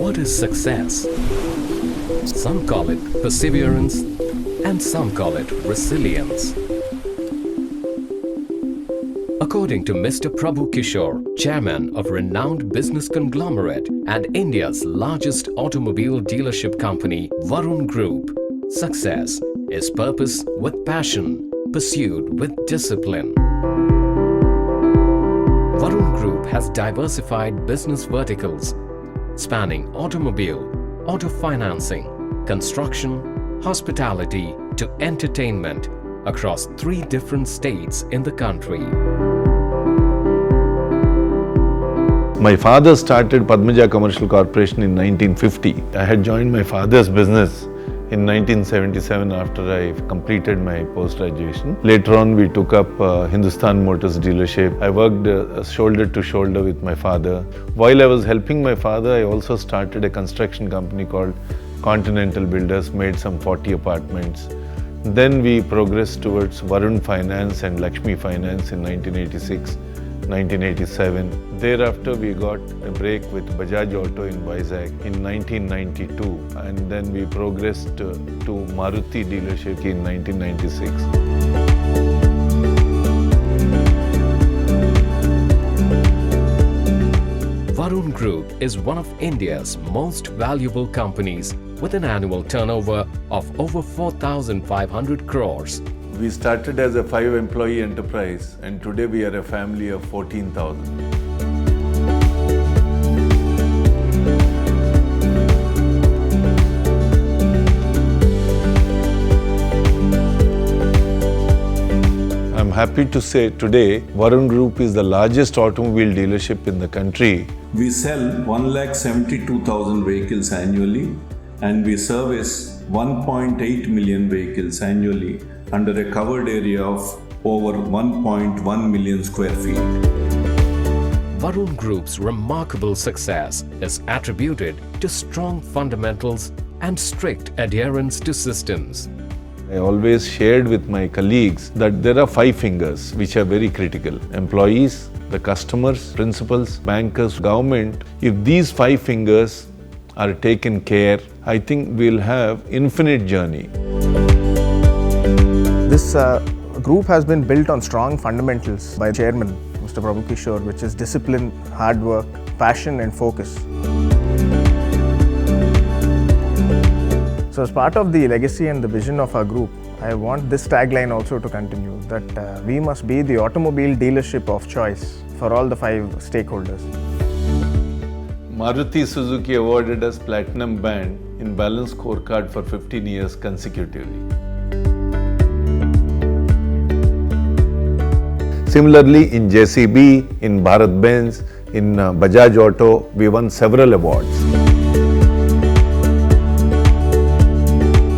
What is success? Some call it perseverance and some call it resilience. According to Mr. Prabhu Kishore, chairman of renowned business conglomerate and India's largest automobile dealership company, Varun Group, success is purpose with passion, pursued with discipline. Varun Group has diversified business verticals spanning automobile, auto financing, construction, hospitality to entertainment across 3 different states in the country. My father started Padmaja Commercial Corporation in 1950. I had joined my father's business in 1977 after I completed my post-graduation. Later on, we took up Hindustan Motors dealership. I worked shoulder to shoulder with my father. While I was helping my father, I also started a construction company called Continental Builders, made some 40 apartments. Then we progressed towards Varun Finance and Lakshmi Finance in 1986, 1987. Thereafter, we got a break with Bajaj Auto in Vizag in 1992, and then we progressed to Maruti dealership in 1996. Varun Group is one of India's most valuable companies with an annual turnover of over 4,500 crores. We started as a 5-employee enterprise, and today we are a family of 14,000. I'm happy to say today, Varun Group is the largest automobile dealership in the country. We sell 1,72,000 vehicles annually, and we service 1.8 million vehicles annually under a covered area of over 1.1 million square feet. Varun Group's remarkable success is attributed to strong fundamentals and strict adherence to systems. I always shared with my colleagues that there are 5 fingers which are very critical. Employees, the customers, principals, bankers, government. If these 5 fingers are taken care, I think we'll have infinite journey. This group has been built on strong fundamentals by Chairman Mr. Prabhu Kishore, which is discipline, hard work, passion and focus. So as part of the legacy and the vision of our group, I want this tagline also to continue, that we must be the automobile dealership of choice for all the 5 stakeholders. Maruti Suzuki awarded us Platinum Band in Balance Scorecard for 15 years consecutively. Similarly, in JCB, in Bharat Benz, in Bajaj Auto, we won several awards.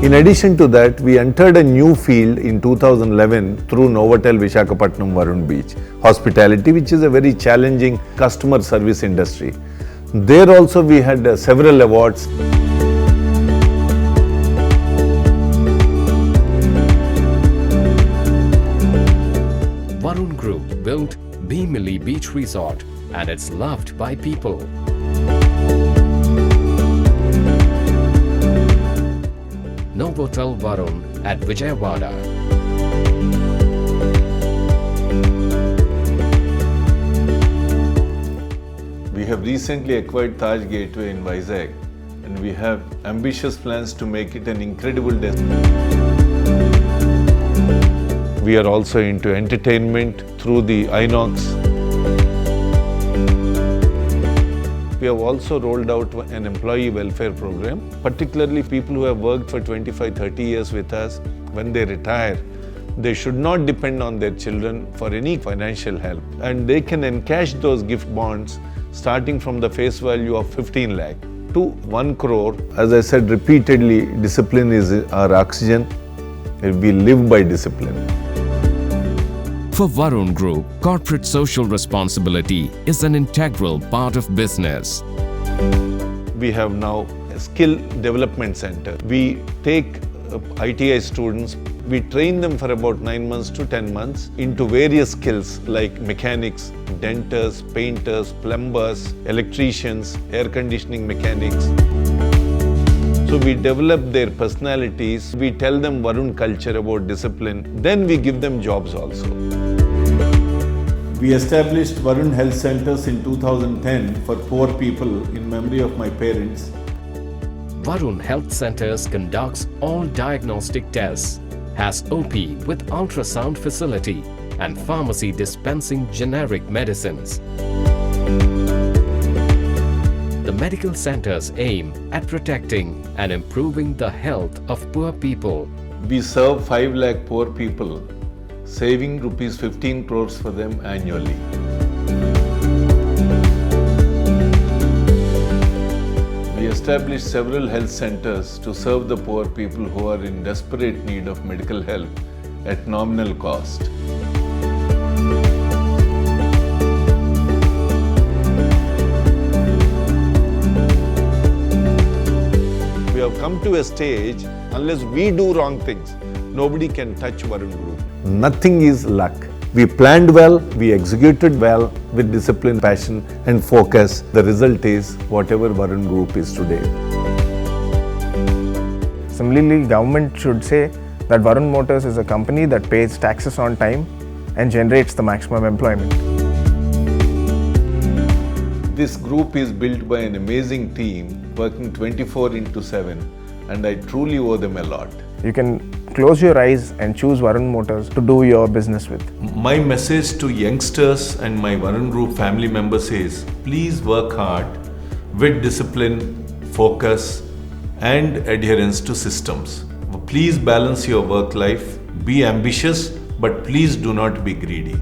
In addition to that, we entered a new field in 2011 through Novotel Visakhapatnam Varun Beach Hospitality, which is a very challenging customer service industry. There also we had several awards. Varun Group built Bhimili Beach Resort and it's loved by people. Novotel Varun at Vijayawada. We have recently acquired Taj Gateway in Vizag, and we have ambitious plans to make it an incredible destination. We are also into entertainment through the Inox. We have also rolled out an employee welfare program, particularly people who have worked for 25-30 years with us. When they retire, they should not depend on their children for any financial help, and they can encash those gift bonds starting from the face value of 15 lakh to 1 crore. As I said repeatedly, discipline is our oxygen. We live by discipline. For Varun Group, corporate social responsibility is an integral part of business. We have now a skill development center. We take ITI students, We train them for about 9 months to 10 months into various skills like mechanics, denters, painters, plumbers, electricians, air conditioning mechanics. So we develop their personalities, we tell them Varun culture about discipline, then we give them jobs also. We established Varun Health Centers in 2010 for poor people in memory of my parents. Varun Health Centers conducts all diagnostic tests, has OP with ultrasound facility and pharmacy dispensing generic medicines. The medical centers aim at protecting and improving the health of poor people. We serve 5 lakh poor people, saving rupees 15 crores for them annually. We established several health centers to serve the poor people who are in desperate need of medical help at nominal cost. We have come to a stage, unless we do wrong things, nobody can touch Varun Group. Nothing is luck. We planned well, we executed well with discipline, passion and focus. The result is whatever Varun Group is today. Similarly, government should say that Varun Motors is a company that pays taxes on time and generates the maximum employment. This group is built by an amazing team working 24/7 and I truly owe them a lot. You can close your eyes and choose Varun Motors to do your business with. My message to youngsters and my Varun Group family members is, please work hard with discipline, focus and adherence to systems. Please balance your work life, be ambitious, but please do not be greedy.